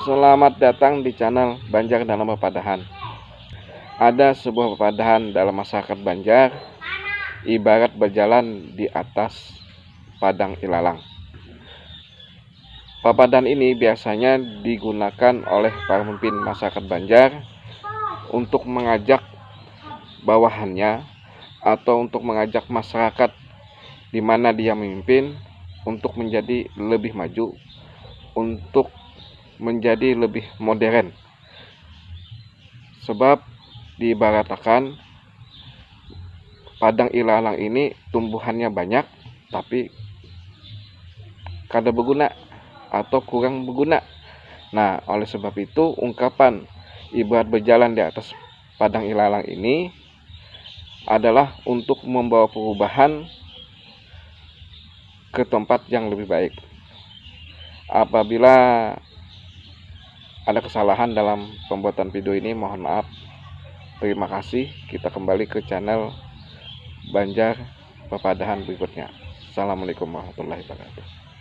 Selamat datang di channel Banjar dalam Pepadahan. Ada sebuah pepadahan dalam masyarakat Banjar, ibarat berjalan di atas padang ilalang. Pepadahan ini biasanya digunakan oleh para pemimpin masyarakat Banjar untuk mengajak bawahannya atau untuk mengajak masyarakat di mana dia memimpin untuk menjadi lebih maju, untuk menjadi lebih modern. Sebab diibaratkan padang ilalang ini tumbuhannya banyak tapi kada berguna atau kurang berguna. Nah, oleh sebab itu ungkapan ibarat berjalan di atas padang ilalang ini adalah untuk membawa perubahan ke tempat yang lebih baik. Apabila ada kesalahan dalam pembuatan video ini, mohon maaf. Terima kasih. Kita kembali ke channel Banjar Pepadahan berikutnya. Assalamualaikum warahmatullahi wabarakatuh.